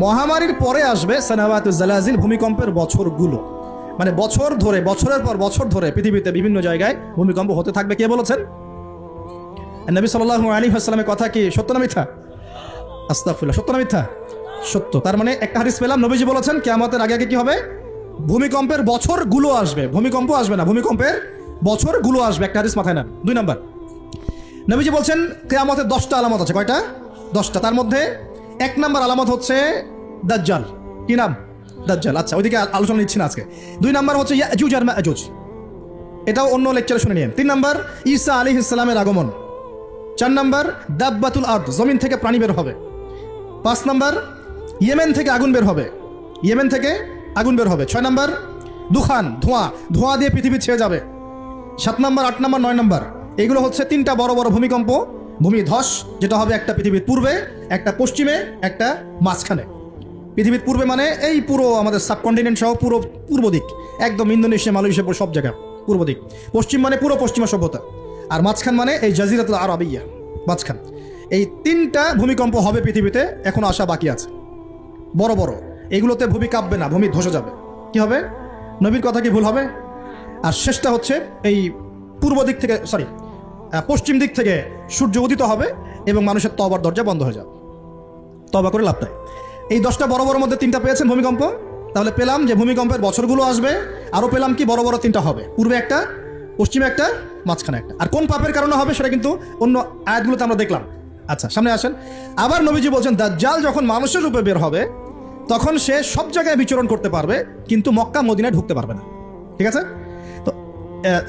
মহামারীর পরে আসবে সানাওয়াতুজ জালাজিল, ভূমিকম্পের বছরগুলো। মানে বছর ধরে, বছরের পর বছর ধরে পৃথিবীতে বিভিন্ন জায়গায় ভূমিকম্প হতে থাকবে। কে বলেছেন? নবী সাল্লাল্লাহু আলাইহি ওয়াসাল্লামের কথা কি সত্য না মিথ্যা? আস্তাগফিরুল্লাহ, সত্য না মিথ্যা? সত্য। তার মানে একটা হাদিস পেলাম, নবীজি বলেছেন কিয়ামতের আগে আগে কি হবে? ভূমিকম্পের বছরগুলো আসবে। ভূমিকম্প আসবে না, ভূমিকম্পের বছরগুলো আসবে। একটা হাদিস মাথায় নেন। 2 নাম্বার, নবীজি বলছেন কিয়ামতের 10টা আলামত আছে। কয়টা? 10টা। তার মধ্যে 1 নাম্বার আলামত হচ্ছে দাজ্জাল। কি নাম? দাজ্জাল। আচ্ছা, ওইদিকে আলোচনা নিচ্ছি না আজকে। 2 নাম্বার হচ্ছে ইয়াজুজ আর মাজুজ, এটাও অন্য লেকচারে শুনে নিন। 3 নাম্বার ঈসা আলাইহিস সালামের আগমন। 4 নাম্বার দাব্বাতুল আরদ, জমিন থেকে প্রাণী বের হবে। 5 নাম্বার ইয়েমেন থেকে আগুন বের হবে। ইয়েমেন থেকে আগুন বের হবে। 6 নাম্বার দুখান, ধোঁয়া, ধোঁয়া দিয়ে পৃথিবী ছেয়ে যাবে। 7 নাম্বার, 8 নাম্বার, 9 নাম্বার, এগুলো হচ্ছে 3টা বড় বড় ভূমিকম্প, ভূমিধস, যেটা হবে একটা পৃথিবীর পূর্বে, একটা পশ্চিমে, একটা মাঝখানে। পৃথিবীর পূর্বে মানে এই পুরো আমাদের সাবকন্টিনেন্ট সহ পুরো পূর্ব দিক, একদম ইন্দোনেশিয়া, মালয়েশিয়া, সব জায়গা পূর্ব দিক। পশ্চিম মানে পুরো পশ্চিমা সভ্যতা, আর মাঝখান মানে এই জাজিরাতুল আরবিয়া, মাঝখান। এই 3টা ভূমিকম্প হবে পৃথিবীতে, এখনো আসা বাকি আছে। বড় বড়, এগুলোতে ভূমি কাঁপবে না, ভূমি ধসে যাবে। কি হবে? নবীর কথা কি ভুল হবে? আর শেষটা হচ্ছে এই পূর্ব দিক থেকে, পশ্চিম দিক থেকে সূর্য উদিত হবে এবং মানুষের তওবার দরজা বন্ধ হয়ে যাবে। তওবা করে লাভ নাই। এই 10টা বড় বড় মধ্যে 3টা পেয়েছেন ভূমিকম্প। তাহলে পেলাম যে ভূমিকম্পের বছরগুলো আসবে। আরও পেলাম কি বড় বড় 3টা হবে, পূর্বে একটা, পশ্চিমে একটা, মাঝখানে একটা। আর কোন পাপের কারণে হবে সেটা কিন্তু অন্য আয়াতগুলোতে আমরা দেখলাম। আচ্ছা, সামনে আসেন। আবার নবীজি বলছেন দাজ্জাল যখন মানুষের রূপে বের হবে তখন সে সব জায়গায় বিচরণ করতে পারবে, কিন্তু মক্কা মদিনায় ঢুকতে পারবে না। ঠিক আছে? তো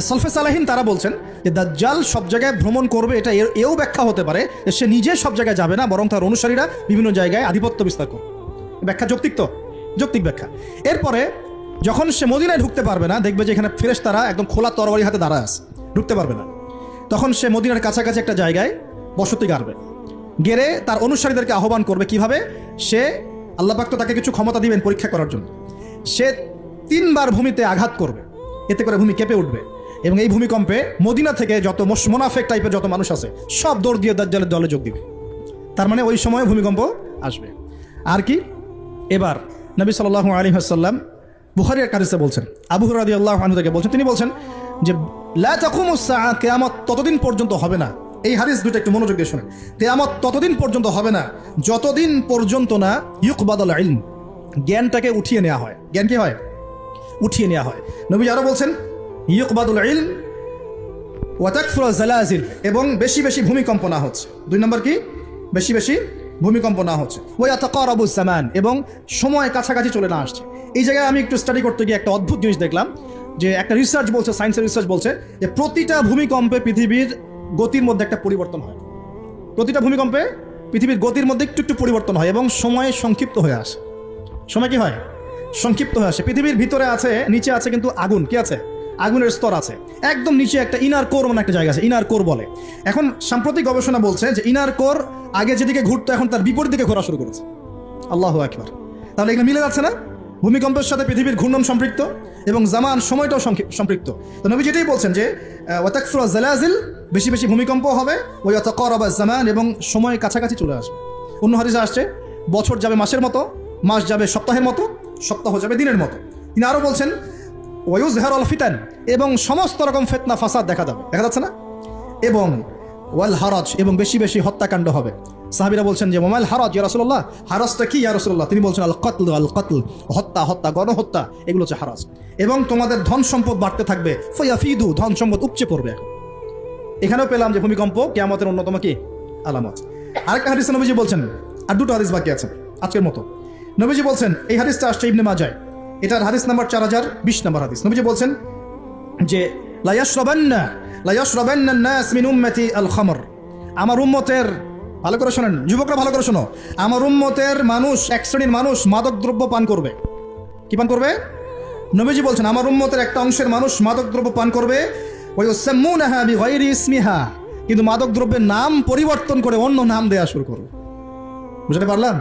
সলফে সালাহিন তারা বলছেন যে দাজ্জাল সব জায়গায় ভ্রমণ করবে। এটা এও ব্যাখ্যা হতে পারে যে সে নিজে সব জায়গায় যাবে না, বরং তার অনুসারীরা বিভিন্ন জায়গায় আধিপত্য বিস্তার করবে। ব্যাখ্যা যৌক্তিক তো? যৌক্তিক ব্যাখ্যা। এরপরে যখন সে মদিনায় ঢুকতে পারবে না, দেখবে যে এখানে ফেরেশতারা একদম খোলা তরবারি হাতে দাঁড়ায় আছে, ঢুকতে পারবে না। তখন সে মদিনার কাছাকাছি একটা জায়গায় বসতি গাড়বে, গেড়ে তার অনুসারীদেরকে আহ্বান করবে। কিভাবে? সে, আল্লাহ পাক তো তাকে কিছু ক্ষমতা দিবেন পরীক্ষা করার জন্য। সে 3 বার ভূমিতে আঘাত করবে, এতে করে ভূমি কেঁপে উঠবে, এবং এই ভূমিকম্পে মদিনা থেকে যত মোনাফেক টাইপের যত মানুষ আছে সব দৌড় দিয়ে দাজ্জালের দলে যোগ দিবে। তার মানে ওই সময় ভূমিকম্প আসবে। আর কি? এবার নবী সাল্লাল্লাহু আলাইহি ওয়াসাল্লাম বুখারীর এক হাদিসে বলছেন, আবু হুরায়রা রাদিয়াল্লাহু আনহু থেকে বলছেন, তিনি বলছেন যে লা তাকুমুস সাআ, কিয়ামত ততদিন পর্যন্ত হবে না। এই হাদিস দুটো একটু মনোযোগ দিয়ে শুনেন। কিয়ামত ততদিন পর্যন্ত হবে না যতদিন পর্যন্ত না ইউকবাদুল ইলম, জ্ঞানটাকে উঠিয়ে নেওয়া হয়। জ্ঞান কি হয়? উঠিয়ে নেওয়া হয়। নবী আরো বলছেন ইউকবাদুল ইলম ওয়া তাকফুরুজ জালাজিল, এবং বেশি বেশি ভূমিকম্প না হচ্ছে। 2 নম্বর কি? বেশি বেশি ভূমিকম্প না হচ্ছে। ওয়া ইয়াতাকারাবুজ জামান, এবং সময় কাছাকাছি চলে না আসছে। এই জায়গায় আমি একটু স্টাডি করতে গিয়ে একটা অদ্ভুত জিনিস দেখলাম, যে একটা রিসার্চ বলছে, সায়েন্সের রিসার্চ বলছে যে প্রতিটা ভূমিকম্পে পৃথিবীর গতির মধ্যে একটা পরিবর্তন হয়। প্রতিটা ভূমিকম্পে পৃথিবীর গতির মধ্যে একটু একটু পরিবর্তন হয় এবং সময় সংক্ষিপ্ত হয়ে আসে। সময় কি হয়? সংক্ষিপ্ত হয়ে আসে। পৃথিবীর ভিতরে আছে, নিচে আছে কিন্তু আগুন, কি আছে? আগুনের স্তর আছে। একদম নিচে একটা ইনার কোর মানে একটা জায়গা আছে, ইনার কোর বলে। এখন সাম্প্রতিক গবেষণা বলছে যে ইনার কোর আগে যেদিকে ঘুরতো এখন তার বিপরীত দিকে ঘোরা শুরু করেছে। আল্লাহু আকবার। তাহলে এগুলো মিলে যাচ্ছে না? ভূমিকম্পের সাথে পৃথিবীর ঘূর্ণন সম্পৃক্ত এবং জামান, সময়টাও সম্পৃক্ত। তো নবী যেটাই বলছেন যে ওয়া তাকফুরুজ জালাজিল, বেশি বেশি ভূমিকম্প হবে, ওয়া ইয়াতাকারাবাজ জামান, এবং সময় কাছাকাছি চলে আসবে। অন্য হাদিসে আসছে বছর যাবে মাসের মতো, মাস যাবে সপ্তাহের মতো, সপ্তাহ যাবে দিনের মতো। তিনি আরও বলছেন ওয়ায়ুজহারুল ফিতান, এবং সমস্ত রকম ফিতনা ফাসাদ দেখা যাবে, দেখা যাচ্ছে না? এবং ওয়াল হারাজ, এবং বেশি বেশি হত্যাকাণ্ড হবে। সাহাবীরা বলছেন যে ওয়ামাল হারাজ ইয়া রাসূলুল্লাহ, হারাজটা কি ইয়া রাসূলুল্লাহ? তিনি বলছেন আল কতল, হত্যা, হত্যা, গণহত্যা, এগুলো হচ্ছে হারাজ। এবং তোমাদের ধন সম্পদ বাড়তে থাকবে, ফায়াফিদু, ধন সম্পদ উপচে পড়বে। এখানেও পেলাম যে ভূমিকম্প কিয়ামতের অন্যতম কি আলামত। আরেকটা হাদিসে নবীজি বলছেন, আর 2টো হাদিস বাকি আছে আজকের মতো। নবীজি বলছেন, এই হাদিসটা আসছে ইবনে মাজাহ, এটার হাদিস নাম্বার 4020 নম্বর হাদিস। নবীজি বলছেন যে লা ইয়াশরাবান্না নাস মিন উম্মতি আল খামর, আমার উম্মতের, ভালো করে শোনেন যুবকরা, ভালো করে শোনো, আমার উম্মতের মানুষ, এক শ্রেণীর মানুষ মাদক দ্রব্য পান করবে। কি পান করবে? নবীজি বলছেন আমার উম্মতের একটা অংশের মানুষ মাদক দ্রব্য পান করবে, ওয়া ইউসাম্মুনাহা বিগাইরি ইসমিহা, কিন্তু মাদক দ্রব্যের নাম পরিবর্তন করে অন্য নাম দেয়া শুরু করবে। বুঝতে পারলাম?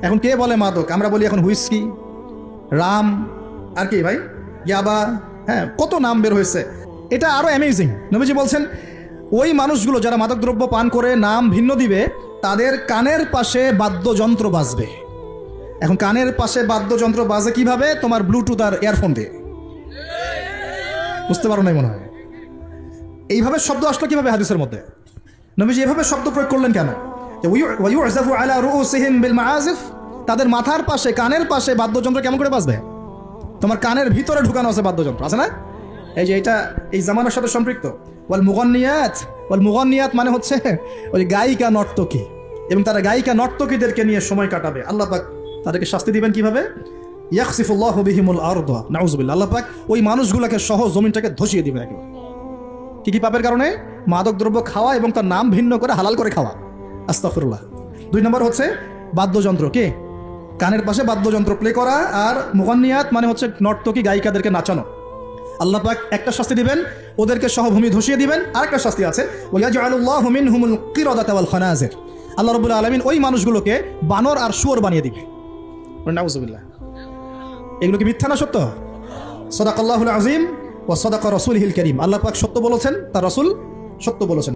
এখন কে বলে মাদক? আমরা বলি এখন হুইস্কি, রাম, আর কি ভাই, ইয়াবা, হ্যাঁ, কত নাম বের হয়েছে। এটা আরো অ্যামেজিং। নবীজি বলছেন ওই মানুষগুলো যারা মাদকদ্রব্য পান করে নাম ভিন্ন দিবে, তাদের কানের পাশে বাদ্যযন্ত্র বাজবে, এখন কানের পাশে বাদ্যযন্ত্র বাজে কিভাবে? তোমার ব্লুটুথ আর ইয়ারফোন দিয়ে। বুঝতে পারো নাই মনে হয়? এইভাবে শব্দ আসলো কিভাবে হাদিসের মধ্যে? নবীজি এভাবে শব্দ প্রয়োগ করলেন কেন? যে ওয়ায়ুযাফু আলা রুউসিহিম বিল মাআজিফ, তাদের মাথার পাশে কানের পাশে বাদ্যযন্ত্র কেমন করে বাজবে? তোমার কানের ভিতরে ঢুকানো আছে বাদ্যযন্ত্র, আছে না? এই যে এটা এই জামানার সাথে সম্পৃক্ত। ওয়াল মুগান্নিয়াত মানে হচ্ছে ওই গায়িকা নর্তকী, এবং তারা গায়িকা নর্তকীদেরকে নিয়ে সময় কাটাবে। আল্লাহ পাক তাদেরকে শাস্তি দিবেন কিভাবে? ইয়াখসিফুল্লাহু বিহিমুল আরদা, নাউযুবিল্লাহ। আল্লাহ পাক ওই মানুষগুলোকে সহ জমিনটাকে ধসিয়ে দিবেন একেবারে। কি পাপের কারণে? মাদক দ্রব্য খাওয়া এবং তার নাম ভিন্ন করে হালাল করে খাওয়া। আস্তাগফিরুল্লাহ। 2 নম্বর হচ্ছে বাদ্যযন্ত্র, কে? কানের পাশে বাদ্যযন্ত্র প্লে করা। আর মুগান্নিয়াত মানে হচ্ছে নর্তকী গায়িকাদেরকে নাচানো। আল্লাহ পাক একটা শাস্তি দিবেন, ওদেরকে সহ ভূমি ধসিয়ে দিবেন। আরেকটা শাস্তি আছে, ওয়াজআলুল্লাহু মিনহুমুল কিরাদাতা ওয়াল খানাজির, আল্লাহ রাব্বুল আলামিন ওই মানুষগুলোকে বানর আর শুয়োর বানিয়ে দিবে। নাউযুবিল্লাহ। এগুলো কি মিথ্যা না সত্য? সাদাকাল্লাহুল আযীম ওয়া সাদাকা রাসূলুহুল কারীম। আল্লাহ পাক সত্য বলেছেন, তার রাসূল সত্য বলেছেন।